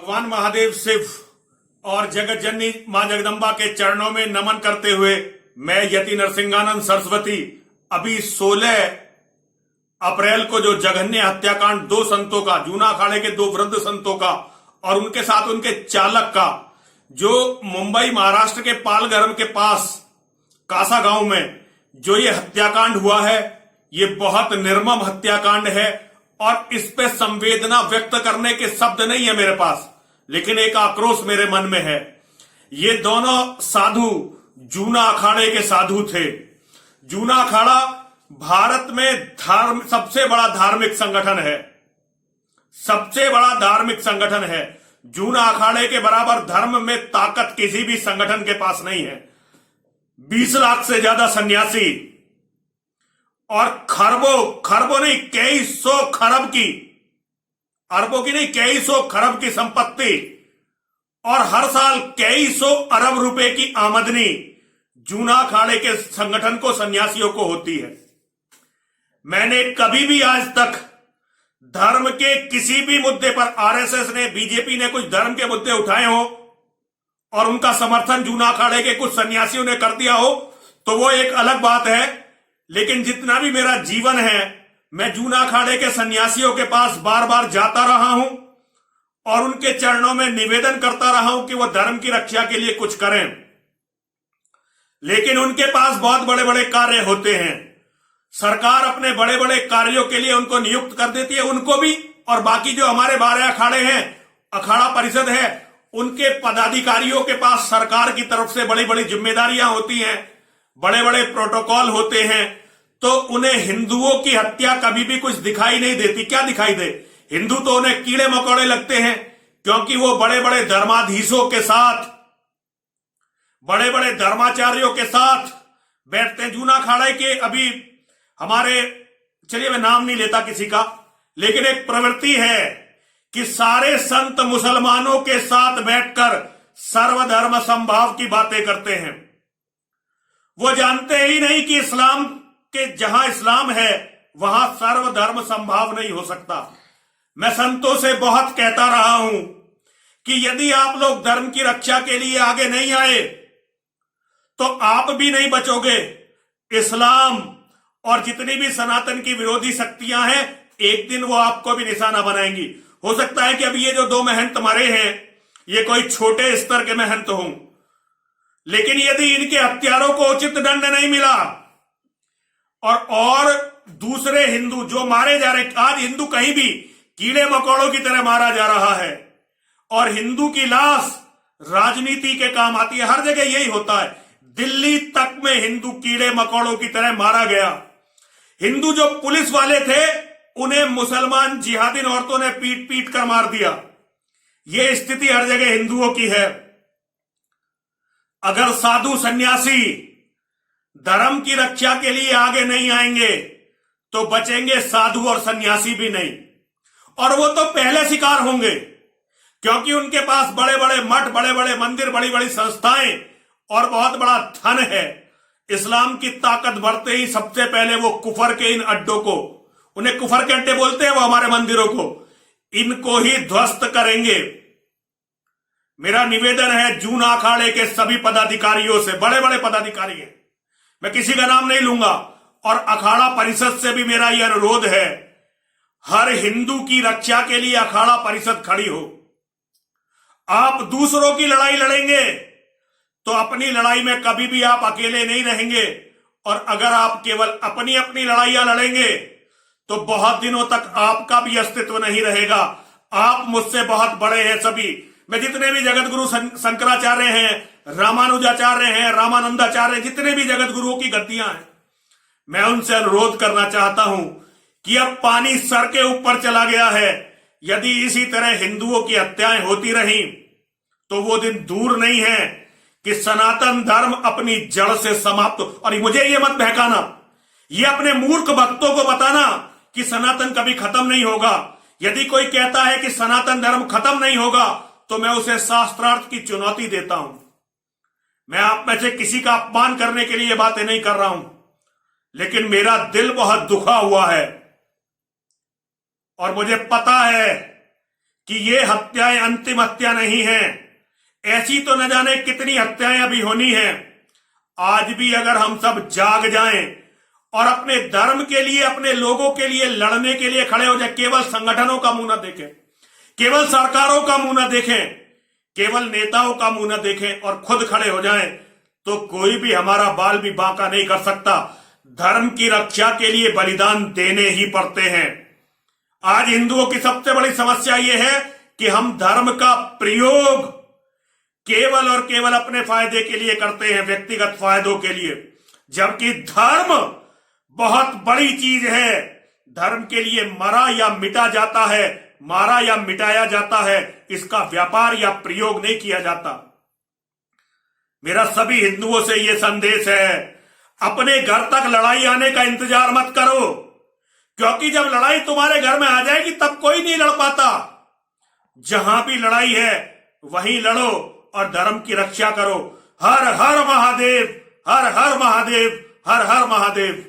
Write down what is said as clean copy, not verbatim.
भगवान महादेव शिव और जगत जननी मां जगदम्बा के चरणों में नमन करते हुए मैं यति नरसिंहानंद सरस्वती अभी 16 अप्रैल को जो जघन्य हत्याकांड दो संतों का, जूना अखाड़े के दो वृद्ध संतों का और उनके साथ उनके चालक का, जो मुंबई महाराष्ट्र के पालघर के पास कासा गांव में जो ये हत्याकांड हुआ है, ये बहुत निर्मम हत्याकांड है और इस पे संवेदना व्यक्त करने के शब्द नहीं है मेरे पास, लेकिन एक आक्रोश मेरे मन में है। ये दोनों साधु जूना अखाड़े के साधु थे। जूना अखाड़ा भारत में सबसे बड़ा धार्मिक संगठन है, सबसे बड़ा धार्मिक संगठन है। जूना अखाड़े के बराबर धर्म में ताकत किसी भी संगठन के पास नहीं है। 20 लाख से ज्यादा सन्यासी और खरबों नहीं, कई सौ खरब की, अरबों की नहीं, कई सौ खरब की संपत्ति और हर साल कई सौ अरब रुपए की आमदनी जूना अखाड़े के संगठन को, सन्यासियों को होती है। मैंने कभी भी आज तक धर्म के किसी भी मुद्दे पर, आरएसएस ने, बीजेपी ने कुछ धर्म के मुद्दे उठाए हो और उनका समर्थन जूना अखाड़े के कुछ सन्यासियों ने कर दिया हो तो वो एक अलग बात है, लेकिन जितना भी मेरा जीवन है मैं जूना अखाड़े के सन्यासियों के पास बार बार जाता रहा हूं और उनके चरणों में निवेदन करता रहा हूं कि वो धर्म की रक्षा के लिए कुछ करें, लेकिन उनके पास बहुत बड़े बड़े कार्य होते हैं। सरकार अपने बड़े बड़े कार्यों के लिए उनको नियुक्त कर देती है, उनको भी, और बाकी जो हमारे 12 अखाड़े हैं, अखाड़ा परिषद है, उनके पदाधिकारियों के पास सरकार की तरफ से बड़ी बड़ी जिम्मेदारियां होती हैं, बड़े बड़े प्रोटोकॉल होते हैं, तो उन्हें हिंदुओं की हत्या कभी भी कुछ दिखाई नहीं देती। क्या दिखाई दे? हिंदू तो उन्हें कीड़े मकोड़े लगते हैं, क्योंकि वो बड़े बड़े धर्माधीशों के साथ, बड़े बड़े धर्माचार्यों के साथ बैठते हैं। जूना अखाड़े के अभी हमारे, चलिए मैं नाम नहीं लेता किसी का, लेकिन एक प्रवृत्ति है कि सारे संत मुसलमानों के साथ बैठकर सर्वधर्म समभाव की बातें करते हैं। वो जानते ही नहीं कि इस्लाम के, जहां इस्लाम है वहां सर्वधर्म समभाव नहीं हो सकता। मैं संतों से बहुत कहता रहा हूं कि यदि आप लोग धर्म की रक्षा के लिए आगे नहीं आए तो आप भी नहीं बचोगे। इस्लाम और जितनी भी सनातन की विरोधी शक्तियां हैं, एक दिन वो आपको भी निशाना बनाएंगी। हो सकता है कि अभी ये जो 2 महंत मरे हैं ये कोई छोटे स्तर के महंत हों, लेकिन यदि इनके हत्यारों को उचित दंड नहीं मिला और दूसरे हिंदू जो मारे जा रहे, आज हिंदू कहीं भी कीड़े मकोड़ों की तरह मारा जा रहा है और हिंदू की लाश राजनीति के काम आती है। हर जगह यही होता है। दिल्ली तक में हिंदू कीड़े मकोड़ों की तरह मारा गया। हिंदू जो पुलिस वाले थे उन्हें मुसलमान जिहादी औरतों ने पीट पीट कर मार दिया। यह स्थिति हर जगह हिंदुओं की है। अगर साधु सन्यासी धर्म की रक्षा के लिए आगे नहीं आएंगे तो बचेंगे साधु और सन्यासी भी नहीं, और वो तो पहले शिकार होंगे, क्योंकि उनके पास बड़े बड़े मठ, बड़े बड़े मंदिर, बड़ी बड़ी संस्थाएं और बहुत बड़ा धन है। इस्लाम की ताकत बढ़ते ही सबसे पहले वो कुफर के इन अड्डों को, उन्हें कुफर के अड्डे बोलते हैं वो हमारे मंदिरों को, इनको ही ध्वस्त करेंगे। मेरा निवेदन है जूना अखाड़े के सभी पदाधिकारियों से, बड़े बड़े पदाधिकारी हैं, मैं किसी का नाम नहीं लूंगा, और अखाड़ा परिषद से भी मेरा यह अनुरोध है, हर हिंदू की रक्षा के लिए अखाड़ा परिषद खड़ी हो। आप दूसरों की लड़ाई लड़ेंगे तो अपनी लड़ाई में कभी भी आप अकेले नहीं रहेंगे, और अगर आप केवल अपनी अपनी लड़ाइयां लड़ेंगे तो बहुत दिनों तक आपका भी अस्तित्व नहीं रहेगा। आप मुझसे बहुत बड़े हैं सभी। मैं जितने भी जगत गुरु शंकराचार्य हैं, रामानुजाचार्य हैं, रामानंदाचार्य हैं, जितने भी जगत गुरुओं की गद्दियां हैं, मैं उनसे अनुरोध करना चाहता हूं कि अब पानी सर के ऊपर चला गया है। यदि इसी तरह हिंदुओं की हत्याएं होती रहीं तो वो दिन दूर नहीं है कि सनातन धर्म अपनी जड़ से समाप्त हो। और मुझे ये मत बहकाना, ये अपने मूर्ख भक्तों को बताना कि सनातन कभी खत्म नहीं होगा। यदि कोई कहता है कि सनातन धर्म खत्म नहीं होगा तो मैं उसे शास्त्रार्थ की चुनौती देता हूं। मैं आप में से किसी का अपमान करने के लिए बातें नहीं कर रहा हूं, लेकिन मेरा दिल बहुत दुखा हुआ है और मुझे पता है कि ये हत्याएं अंतिम हत्या नहीं है। ऐसी तो न जाने कितनी हत्याएं अभी होनी है। आज भी अगर हम सब जाग जाएं और अपने धर्म के लिए, अपने लोगों के लिए लड़ने के लिए खड़े हो जाए, केवल संगठनों का मुंह न देखें, केवल सरकारों का मुंह न देखें, केवल नेताओं का मुंह न देखें और खुद खड़े हो जाएं, तो कोई भी हमारा बाल भी बांका नहीं कर सकता। धर्म की रक्षा के लिए बलिदान देने ही पड़ते हैं। आज हिंदुओं की सबसे बड़ी समस्या यह है कि हम धर्म का प्रयोग केवल और केवल अपने फायदे के लिए करते हैं, व्यक्तिगत फायदों के लिए, जबकि धर्म बहुत बड़ी चीज है। धर्म के लिए मरा या मिटा जाता है, मारा या मिटाया जाता है, इसका व्यापार या प्रयोग नहीं किया जाता। मेरा सभी हिंदुओं से यह संदेश है, अपने घर तक लड़ाई आने का इंतजार मत करो, क्योंकि जब लड़ाई तुम्हारे घर में आ जाएगी तब कोई नहीं लड़ पाता। जहां भी लड़ाई है वहीं लड़ो और धर्म की रक्षा करो। हर हर महादेव, हर हर महादेव, हर हर महादेव।